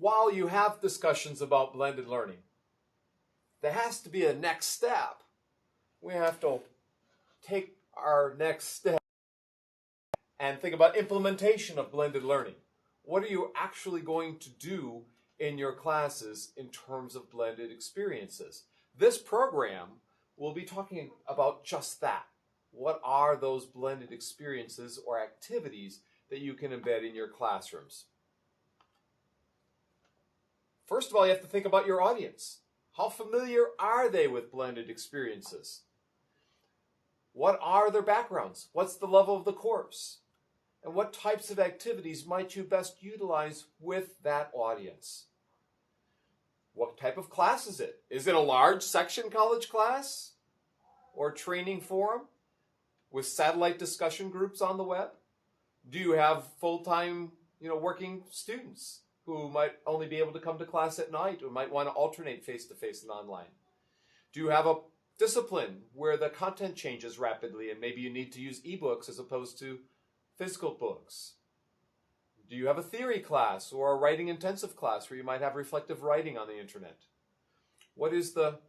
while you have discussions about blended learning, there has to be a next step. We have to take our next step and think about implementation of blended learning. What are you actually going to do in your classes in terms of blended experiences? This program will be talking about just that. What are those blended experiences or activities that you can embed in your classrooms? First of all, you have to think about your audience. How familiar are they with blended experiences? What are their backgrounds? What's the level of the course? And what types of activities might you best utilize with that audience? What type of class is it? Is it a large section college class or training forum with satellite discussion groups on the web? Do you have full-time, working students who might only be able to come to class at night or might want to alternate face-to-face and online? Do you have a discipline where the content changes rapidly and maybe you need to use ebooks as opposed to physical books? Do you have a theory class or a writing intensive class where you might have reflective writing on the internet? What is the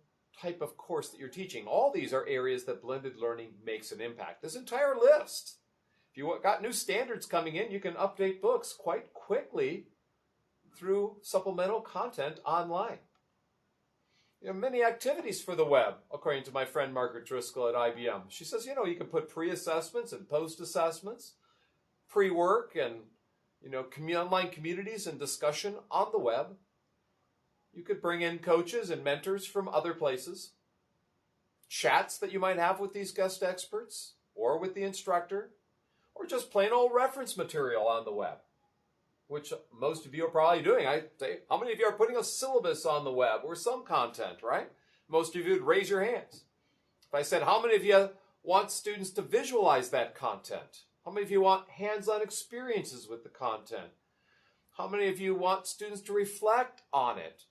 type of course that you're teaching? All these are areas that blended learning makes an impact. This entire list. If you got new standards coming in, you can update books quite quickly through supplemental content online. Many activities for the web, according to my friend Margaret Driscoll at IBM. She says, you can put pre-assessments and post-assessments, pre-work and, online communities and discussion on the web. You could bring in coaches and mentors from other places, chats that you might have with these guest experts or with the instructor, or just plain old reference material on the web, which most of you are probably doing. I say, how many of you are putting a syllabus on the web or some content, right? Most of you would raise your hands. If I said, how many of you want students to visualize that content? How many of you want hands-on experiences with the content? How many of you want students to reflect on it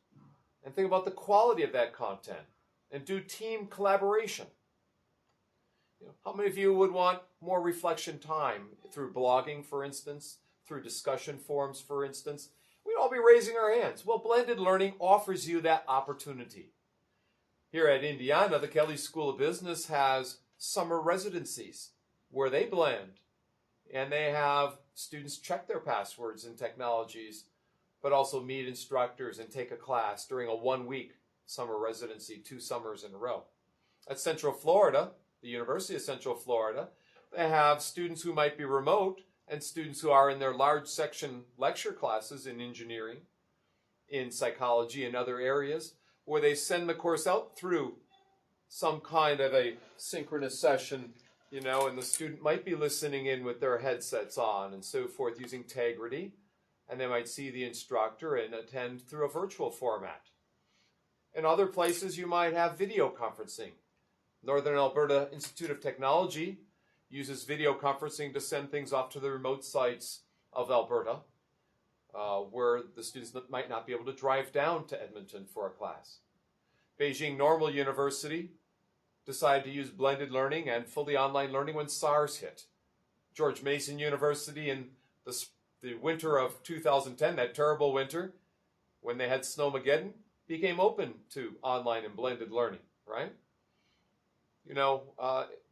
and think about the quality of that content and do team collaboration? How many of you would want more reflection time through blogging, for instance, through discussion forums, for instance? We'd all be raising our hands. Well, blended learning offers you that opportunity. Here at Indiana, the Kelley School of Business has summer residencies where they blend, and they have students check their passwords and technologies, but also meet instructors and take a class during a 1-week summer residency, 2 summers in a row. At Central Florida, the University of Central Florida, they have students who might be remote and students who are in their large section lecture classes in engineering, in psychology, and other areas, where they send the course out through some kind of a synchronous session, and the student might be listening in with their headsets on and so forth using Tegrity, and they might see the instructor and attend through a virtual format. In other places, you might have video conferencing. Northern Alberta Institute of Technology uses video conferencing to send things off to the remote sites of Alberta, where the students might not be able to drive down to Edmonton for a class. Beijing Normal University decided to use blended learning and fully online learning when SARS hit. George Mason University in the winter of 2010, that terrible winter, when they had Snowmageddon, became open to online and blended learning, right?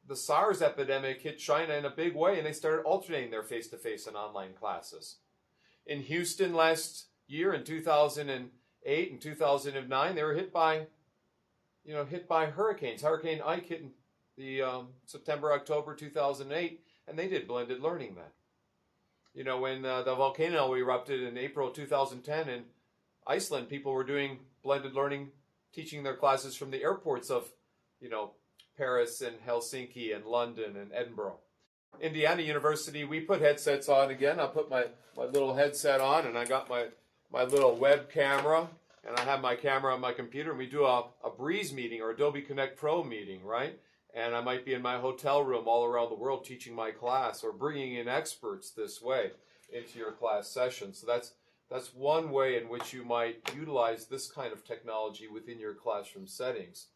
The SARS epidemic hit China in a big way, and they started alternating their face-to-face and online classes. In Houston last year, in 2008 and 2009, they were hit by hurricanes. Hurricane Ike hit in the September, October 2008, and they did blended learning then. When the volcano erupted in April 2010 in Iceland, people were doing blended learning, teaching their classes from the airports of, Paris and Helsinki and London and Edinburgh. Indiana University, we put headsets on again. I put my little headset on, and I got my little web camera, and I have my camera on my computer, and we do a Breeze meeting or Adobe Connect Pro meeting, right? And I might be in my hotel room all around the world teaching my class or bringing in experts this way into your class session. So that's one way in which you might utilize this kind of technology within your classroom settings.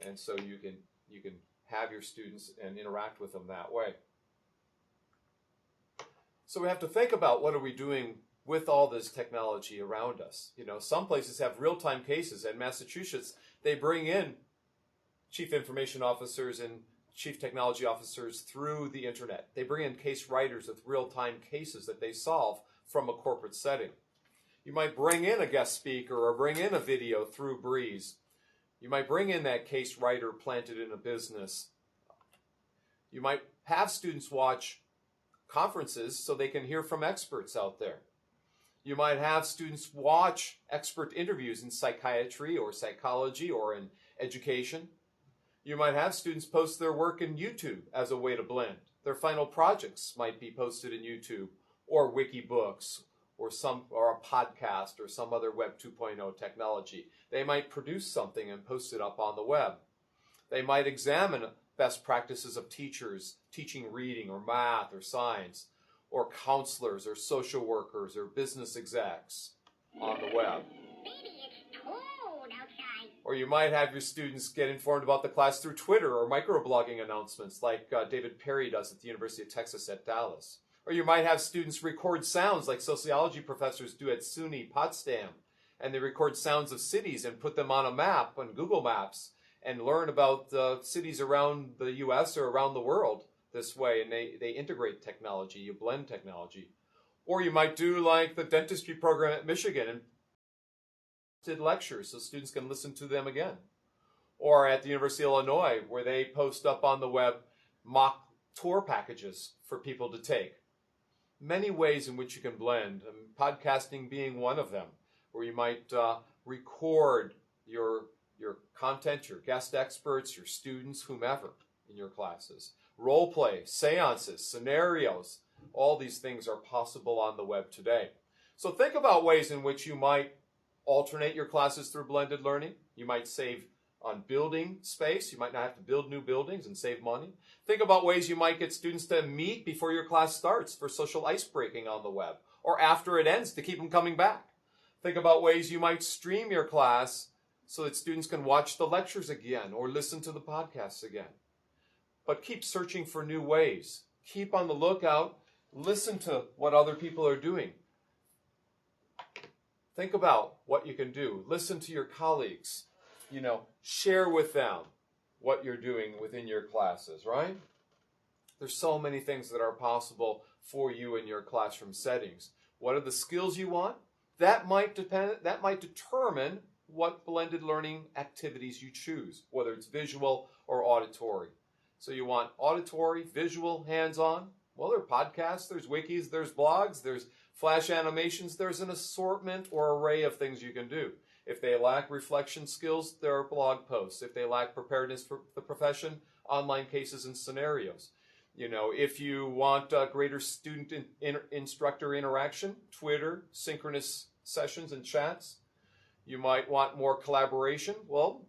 And so you can have your students and interact with them that way. So we have to think about what are we doing with all this technology around us. You know, some places have real-time cases. In Massachusetts, they bring in chief information officers and chief technology officers through the internet. They bring in case writers with real-time cases that they solve from a corporate setting. You might bring in a guest speaker or bring in a video through Breeze. You might bring in that case writer planted in a business. You might have students watch conferences so they can hear from experts out there. You might have students watch expert interviews in psychiatry or psychology or in education. You might have students post their work in YouTube as a way to blend. Their final projects might be posted in YouTube or Wikibooks or a podcast or some other Web 2.0 technology. They might produce something and post it up on the web. They might examine best practices of teachers teaching reading or math or science, or counselors or social workers or business execs on the web. Baby, it's cold outside. Or you might have your students get informed about the class through Twitter or microblogging announcements like David Perry does at the University of Texas at Dallas. Or you might have students record sounds like sociology professors do at SUNY Potsdam, and they record sounds of cities and put them on a map on Google Maps and learn about the cities around the U.S. or around the world this way, and they integrate technology, you blend technology. Or you might do like the dentistry program at Michigan and did lectures so students can listen to them again. Or at the University of Illinois, where they post up on the web mock tour packages for people to take. Many ways in which you can blend, podcasting being one of them, where you might record your content, your guest experts, your students, whomever in your classes. Role play, seances, scenarios, all these things are possible on the web today. So think about ways in which you might alternate your classes through blended learning. You might save on building space. You might not have to build new buildings and save money. Think about ways you might get students to meet before your class starts for social ice breaking on the web, or after it ends to keep them coming back. Think about ways you might stream your class so that students can watch the lectures again or listen to the podcasts again. But keep searching for new ways. Keep on the lookout. Listen to what other people are doing. Think about what you can do. Listen to your colleagues. Share with them what you're doing within your classes, right? There's so many things that are possible for you in your classroom settings. What are the skills you want? That might determine what blended learning activities you choose, whether it's visual or auditory. So you want auditory, visual, hands-on? Well, there are podcasts, there's wikis, there's blogs, there's flash animations, there's an assortment or array of things you can do. If they lack reflection skills, there are blog posts. If they lack preparedness for the profession, online cases and scenarios. If you want greater student-instructor interaction, Twitter, synchronous sessions and chats. You might want more collaboration. Well,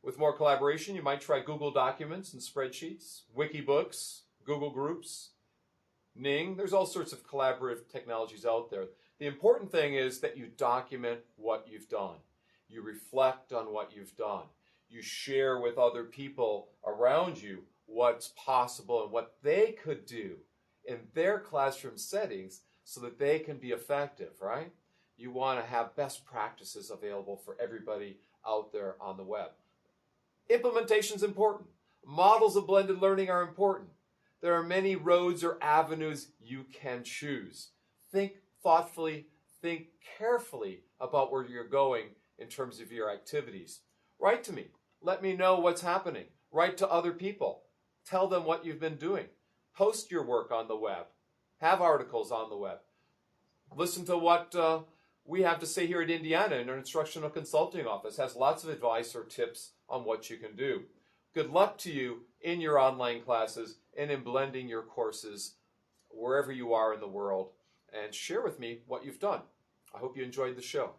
with more collaboration, you might try Google Documents and spreadsheets, Wikibooks, Google Groups, Ning. There's all sorts of collaborative technologies out there. The important thing is that you document what you've done. You reflect on what you've done. You share with other people around you what's possible and what they could do in their classroom settings so that they can be effective, right? You want to have best practices available for everybody out there on the web. Implementation is important. Models of blended learning are important. There are many roads or avenues you can choose. Think thoughtfully, think carefully about where you're going in terms of your activities. Write to me. Let me know what's happening. Write to other people. Tell them what you've been doing. Post your work on the web. Have articles on the web. Listen to what we have to say here at Indiana in our instructional consulting office. Has lots of advice or tips on what you can do. Good luck to you in your online classes and in blending your courses wherever you are in the world. And share with me what you've done. I hope you enjoyed the show.